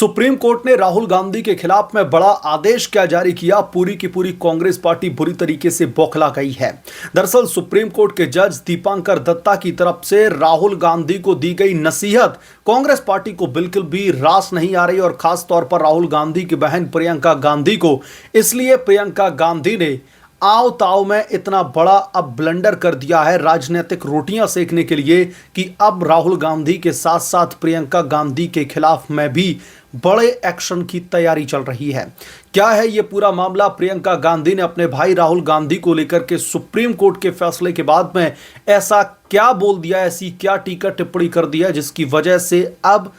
Supreme court ने राहुल गांधी के खिलाफ में बड़ा आदेश क्या जारी किया। पूरी की पूरी कांग्रेस पार्टी बुरी तरीके से बौखला गई है। दरअसल सुप्रीम कोर्ट के जज दीपांकर दत्ता की तरफ से राहुल गांधी को दी गई नसीहत कांग्रेस पार्टी को बिल्कुल भी रास नहीं आ रही और खास तौर पर राहुल गांधी की बहन प्रियंका गांधी को। इसलिए प्रियंका गांधी ने आओ ताओ में इतना बड़ा अब ब्लंडर कर दिया है राजनीतिक रोटियां सेकने के लिए कि अब राहुल गांधी के साथ साथ प्रियंका गांधी के खिलाफ में भी बड़े एक्शन की तैयारी चल रही है। क्या है ये पूरा मामला? प्रियंका गांधी ने अपने भाई राहुल गांधी को लेकर के सुप्रीम कोर्ट के फैसले के बाद में ऐसा क्या बोल दिया, ऐसी क्या टीका टिप्पणी कर दिया जिसकी वजह से अब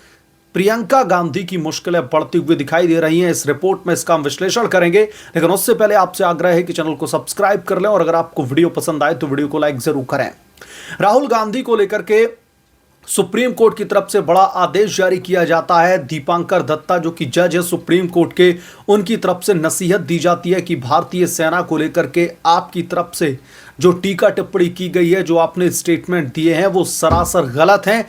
प्रियंका गांधी की मुश्किलें बढ़ती हुई दिखाई दे रही हैं। इस रिपोर्ट में इसका हम विश्लेषण करेंगे, लेकिन उससे पहले आपसे आग्रह है कि चैनल को सब्सक्राइब कर लें और अगर आपको वीडियो पसंद आए तो वीडियो को लाइक जरूर करें। राहुल गांधी को लेकर के सुप्रीम कोर्ट की तरफ से बड़ा आदेश जारी किया जाता है। दीपांकर दत्ता जो कि जज है सुप्रीम कोर्ट के, उनकी तरफ से नसीहत दी जाती है कि भारतीय सेना को लेकर के आपकी तरफ से जो टीका टिप्पणी की गई है, जो आपने स्टेटमेंट दिए हैं, वो सरासर गलत हैं।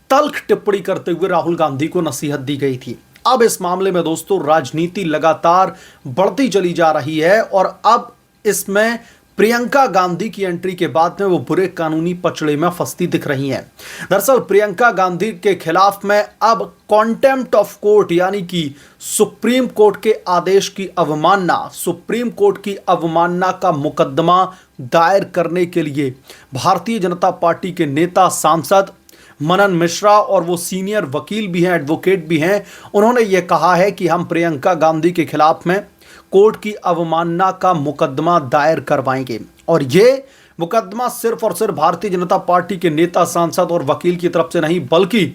तल्ख टिप्पणी करते हुए राहुल गांधी को नसीहत दी गई थी। अब इस मामले में दोस्तों राजनीति लगातार बढ़ती चली जा रही है और अब इसमें प्रियंका गांधी की एंट्री के बाद में वो बुरे कानूनी पचड़े में फंसती दिख रही हैं। दरअसल प्रियंका गांधी के खिलाफ में अब कॉन्टेम्प्ट ऑफ कोर्ट यानी कि सुप्रीम कोर्ट के आदेश की अवमानना, सुप्रीम कोर्ट की अवमानना का मुकदमा दायर करने के लिए भारतीय जनता पार्टी के नेता सांसद मनन मिश्रा और वो सीनियर वकील भी हैं, एडवोकेट भी हैं, उन्होंने ये कहा है कि हम प्रियंका गांधी के खिलाफ में कोर्ट की अवमानना का मुकदमा दायर करवाएंगे। और ये मुकदमा सिर्फ और सिर्फ भारतीय जनता पार्टी के नेता, सांसद और वकील की तरफ से नहीं, बल्कि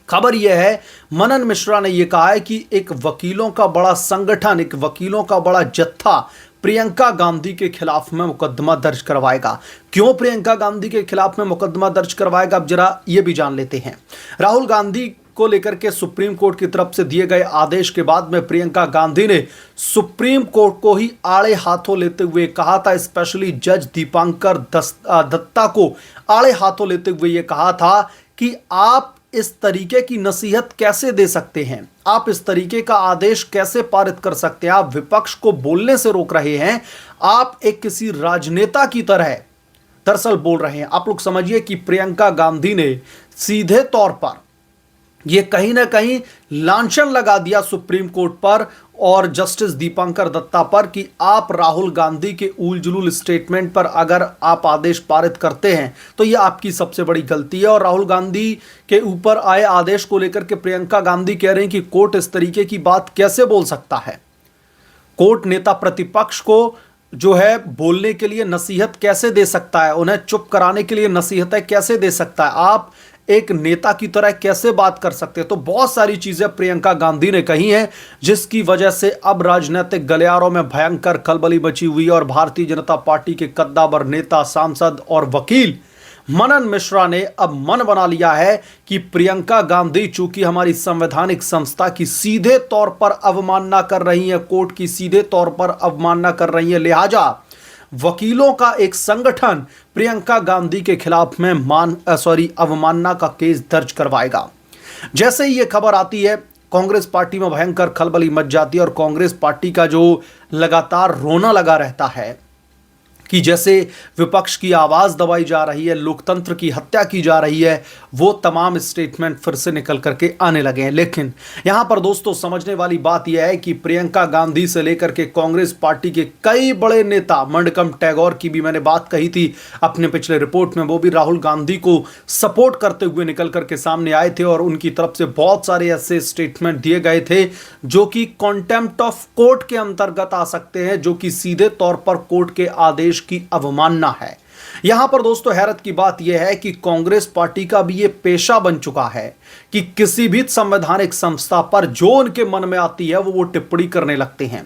खबर यह है मनन मिश्रा ने यह कहा है कि एक वकीलों का बड़ा संगठन, एक वकीलों का बड़ा जत्था प्रियंका गांधी के खिलाफ में मुकदमा दर्ज करवाएगा। क्यों प्रियंका गांधी के खिलाफ में मुकदमा दर्ज करवाएगा, अब जरा ये भी जान लेते हैं। राहुल गांधी को लेकर के सुप्रीम कोर्ट की तरफ से दिए गए आदेश के बाद में प्रियंका गांधी ने सुप्रीम कोर्ट को ही आड़े हाथों लेते हुए कहा था, स्पेशली जज दीपांकर दत्ता को आड़े हाथों लेते हुए यह कहा था कि आप इस तरीके की नसीहत कैसे दे सकते हैं, आप इस तरीके का आदेश कैसे पारित कर सकते हैं, आप विपक्ष को बोलने से रोक रहे हैं, आप एक किसी राजनेता की तरह दरअसल बोल रहे हैं। आप लोग समझिए कि प्रियंका गांधी ने सीधे तौर पर यह कहीं ना कहीं लांछन लगा दिया सुप्रीम कोर्ट पर और जस्टिस दीपांकर दत्ता पर कि आप राहुल गांधी के उलझुल स्टेटमेंट पर अगर आप आदेश पारित करते हैं तो यह आपकी सबसे बड़ी गलती है। और राहुल गांधी के ऊपर आए आदेश को लेकर के प्रियंका गांधी कह रहे हैं कि कोर्ट इस तरीके की बात कैसे बोल सकता है, कोर्ट नेता प्रतिपक्ष को जो है बोलने के लिए नसीहत कैसे दे सकता है, उन्हें चुप कराने के लिए नसीहतें कैसे दे सकता है, आप एक नेता की तरह कैसे बात कर सकते हैं। तो बहुत सारी चीजें प्रियंका गांधी ने कही हैं जिसकी वजह से अब राजनीतिक गलियारों में भयंकर खलबली मची हुई है और भारतीय जनता पार्टी के कद्दावर नेता, सांसद और वकील मनन मिश्रा ने अब मन बना लिया है कि प्रियंका गांधी चूंकि हमारी संवैधानिक संस्था की सीधे तौर पर अवमानना कर रही है, कोर्ट की सीधे तौर पर अवमानना कर रही है, लिहाजा वकीलों का एक संगठन प्रियंका गांधी के खिलाफ में अवमानना का केस दर्ज करवाएगा। जैसे ही यह खबर आती है कांग्रेस पार्टी में भयंकर खलबली मच जाती है और कांग्रेस पार्टी का जो लगातार रोना लगा रहता है कि जैसे विपक्ष की आवाज दबाई जा रही है, लोकतंत्र की हत्या की जा रही है, वो तमाम स्टेटमेंट फिर से निकल करके आने लगे हैं। लेकिन यहां पर दोस्तों समझने वाली बात यह है कि प्रियंका गांधी से लेकर के कांग्रेस पार्टी के कई बड़े नेता, मंडकम टैगोर की भी मैंने बात कही थी अपने पिछले रिपोर्ट में, वो भी राहुल गांधी को सपोर्ट करते हुए निकल करके सामने आए थे और उनकी तरफ से बहुत सारे ऐसे स्टेटमेंट दिए गए थे जो कि कॉन्टेम्प्ट ऑफ कोर्ट के अंतर्गत आ सकते हैं, जो कि सीधे तौर पर कोर्ट के आदेश की अवमानना है। यहां पर दोस्तों हैरत की बात यह है कि कांग्रेस पार्टी का भी यह पेशा बन चुका है कि किसी भी संवैधानिक संस्था पर जो उनके मन में आती है वो टिप्पणी करने लगते हैं।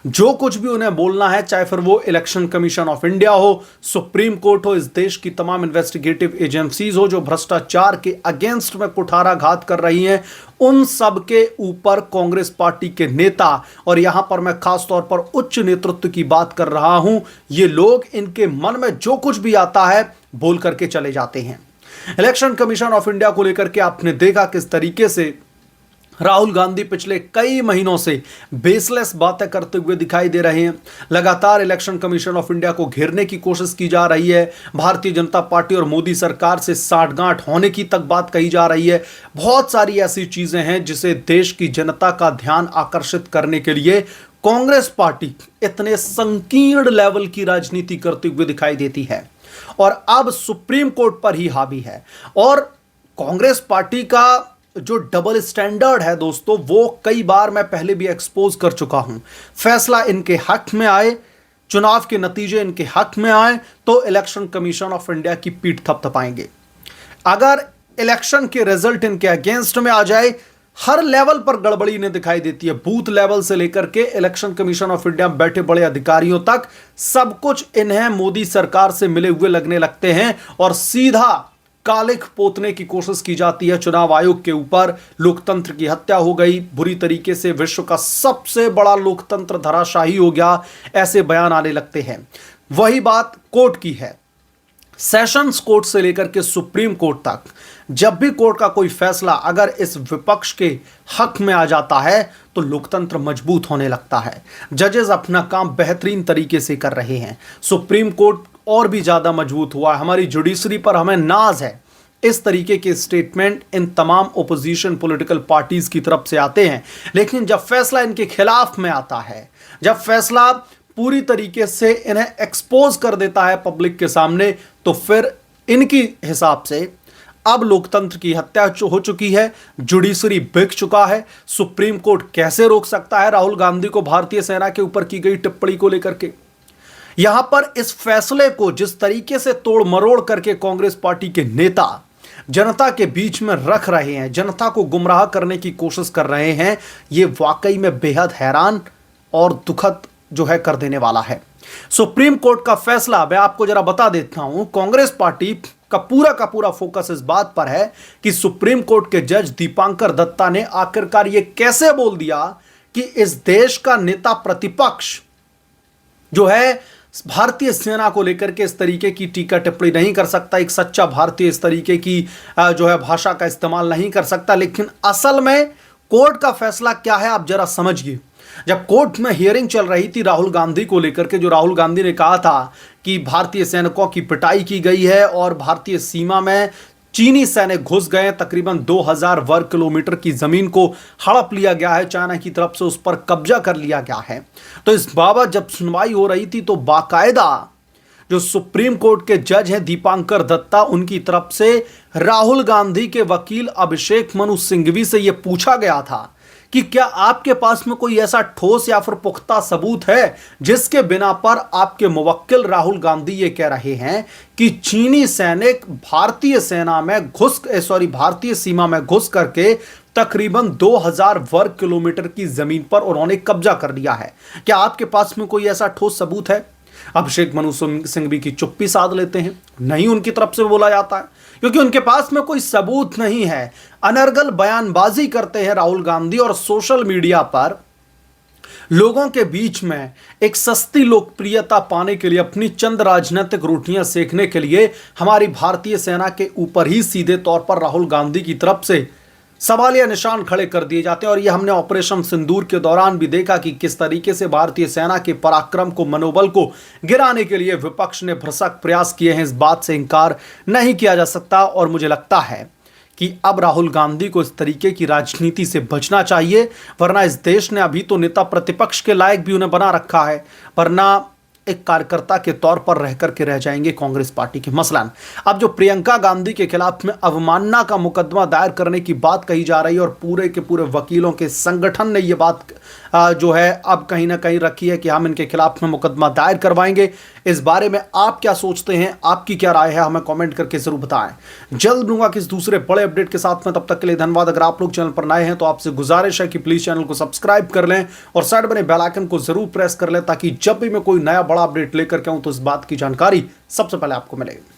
जो कुछ भी उन्हें बोलना है, चाहे फिर वो इलेक्शन कमीशन ऑफ इंडिया हो, सुप्रीम कोर्ट हो, इस देश की तमाम इन्वेस्टिगेटिव एजेंसीज हो जो भ्रष्टाचार के अगेंस्ट में कुठाराघात कर रही हैं, उन सब के ऊपर कांग्रेस पार्टी के नेता, और यहां पर मैं खास तौर पर उच्च नेतृत्व की बात कर रहा हूं, ये लोग इनके मन में जो कुछ भी आता है बोल करके चले जाते हैं। इलेक्शन कमीशन ऑफ इंडिया को लेकर के आपने देखा किस तरीके से राहुल गांधी पिछले कई महीनों से बेसलेस बातें करते हुए दिखाई दे रहे हैं। लगातार इलेक्शन कमीशन ऑफ इंडिया को घेरने की कोशिश की जा रही है। भारतीय जनता पार्टी और मोदी सरकार से साठगांठ होने की तक बात कही जा रही है। बहुत सारी ऐसी चीजें हैं जिसे देश की जनता का ध्यान आकर्षित करने के लिए कांग्रेस पार्टी इतने संकीर्ण लेवल की राजनीति करते हुए दिखाई देती है और अब सुप्रीम कोर्ट पर ही हावी है। और कांग्रेस पार्टी का जो डबल स्टैंडर्ड है दोस्तों, वो कई बार मैं पहले भी एक्सपोज कर चुका हूं। फैसला इनके हक में आए, चुनाव के नतीजे इनके हक में आए तो इलेक्शन कमीशन ऑफ इंडिया की पीठ थपथपाएंगे। अगर इलेक्शन के रिजल्ट इनके अगेंस्ट में आ जाए, हर लेवल पर गड़बड़ी इन्हें दिखाई देती है, बूथ लेवल से लेकर के इलेक्शन कमीशन ऑफ इंडिया में बैठे बड़े अधिकारियों तक सब कुछ इन्हें मोदी सरकार से मिले हुए लगने लगते हैं और सीधा कालिख पोतने की कोशिश की जाती है चुनाव आयोग के ऊपर। लोकतंत्र की हत्या हो गई, बुरी तरीके से विश्व का सबसे बड़ा लोकतंत्र धराशायी हो गया, ऐसे बयान आने लगते हैं। वही बात कोर्ट की है। सेशंस कोर्ट से लेकर के सुप्रीम कोर्ट तक जब भी कोर्ट का कोई फैसला अगर इस विपक्ष के हक में आ जाता है तो लोकतंत्र मजबूत होने लगता है। जजेस अपना काम बेहतरीन तरीके से कर रहे हैं। सुप्रीम कोर्ट और भी ज्यादा मजबूत हुआ है। हमारी जुडिशरी पर हमें नाज है। इस तरीके के स्टेटमेंट इन तमाम ओपोजिशन पॉलिटिकल पार्टीज की तरफ से आते हैं, लेकिन जब फैसला इनके खिलाफ में आता है, जब फैसला पूरी तरीके से इन्हें एक्सपोज कर देता है पब्लिक के सामने, तो फिर इनकी हिसाब से अब लोकतंत्र की हत्या हो चुकी है, जुडिशरी बिक चुका है। सुप्रीम कोर्ट कैसे रोक सकता है राहुल गांधी को भारतीय सेना के ऊपर की गई टिप्पणी को लेकर के? यहां पर इस फैसले को जिस तरीके से तोड़ मरोड़ करके कांग्रेस पार्टी के नेता जनता के बीच में रख रहे हैं, जनता को गुमराह करने की कोशिश कर रहे हैं, यह वाकई में बेहद हैरान और दुखद जो है कर देने वाला है। सुप्रीम कोर्ट का फैसला मैं आपको जरा बता देता हूं। कांग्रेस पार्टी का पूरा फोकस इस बात पर है कि सुप्रीम कोर्ट के जज दीपांकर दत्ता ने आखिरकार यह कैसे बोल दिया कि इस देश का नेता प्रतिपक्ष जो है भारतीय सेना को लेकर के इस तरीके की टीका टिप्पणी नहीं कर सकता, एक सच्चा भारतीय इस तरीके की जो है भाषा का इस्तेमाल नहीं कर सकता। लेकिन असल में कोर्ट का फैसला क्या है आप जरा समझिए। जब कोर्ट में हियरिंग चल रही थी राहुल गांधी को लेकर के, जो राहुल गांधी ने कहा था कि भारतीय सैनिकों की पिटाई की गई है और भारतीय सीमा में चीनी सैनिक घुस गए, तकरीबन 2000 वर्ग किलोमीटर की जमीन को हड़प लिया गया है, चाइना की तरफ से उस पर कब्जा कर लिया गया है। तो इस बाबत जब सुनवाई हो रही थी तो बाकायदा जो सुप्रीम कोर्ट के जज हैं दीपांकर दत्ता, उनकी तरफ से राहुल गांधी के वकील अभिषेक मनु सिंघवी से यह पूछा गया था कि क्या आपके पास में कोई ऐसा ठोस या फिर पुख्ता सबूत है जिसके बिना पर आपके मुवक्किल राहुल गांधी ये कह रहे हैं कि चीनी सैनिक भारतीय सीमा में घुस करके तकरीबन 2000 वर्ग किलोमीटर की जमीन पर उन्होंने कब्जा कर लिया है? क्या आपके पास में कोई ऐसा ठोस सबूत है? अभिषेक मनु सिंघवी की चुप्पी साध लेते हैं, नहीं उनकी तरफ से बोला जाता है क्योंकि उनके पास में कोई सबूत नहीं है। अनर्गल बयानबाजी करते हैं राहुल गांधी और सोशल मीडिया पर लोगों के बीच में एक सस्ती लोकप्रियता पाने के लिए, अपनी चंद राजनीतिक रोटियां सेकने के लिए हमारी भारतीय सेना के ऊपर ही सीधे तौर पर राहुल गांधी की तरफ से सवालिया निशान खड़े कर दिए जाते हैं। और यह हमने ऑपरेशन सिंदूर के दौरान भी देखा कि किस तरीके से भारतीय सेना के पराक्रम को, मनोबल को गिराने के लिए विपक्ष ने भरसक प्रयास किए हैं। इस बात से इनकार नहीं किया जा सकता और मुझे लगता है कि अब राहुल गांधी को इस तरीके की राजनीति से बचना चाहिए, वरना इस देश ने अभी तो नेता प्रतिपक्ष के लायक भी उन्हें बना रखा है, वरना एक कार्यकर्ता के तौर पर रह करके रह जाएंगे कांग्रेस पार्टी के। मसलन अब जो प्रियंका गांधी के खिलाफ में अवमानना का मुकदमा दायर करने की बात कही जा रही है और पूरे के पूरे वकीलों के संगठन ने यह बात जो है अब कहीं ना कहीं रखी है कि हम इनके खिलाफ में मुकदमा दायर करवाएंगे। इस बारे में आप क्या सोचते हैं, आपकी क्या राय है, हमें कमेंट करके जरूर बताएं। जल्द मिलूंगा किस दूसरे बड़े अपडेट के साथ में, तब तक के लिए धन्यवाद। अगर आप लोग चैनल पर नए हैं तो आपसे गुजारिश है कि प्लीज चैनल को सब्सक्राइब कर लें और साइड बने बेल आइकन को जरूर प्रेस कर लें ताकि जब भी मैं कोई नया बड़ा अपडेट लेकर के आऊं तो इस बात की जानकारी सबसे पहले आपको मिलेगी।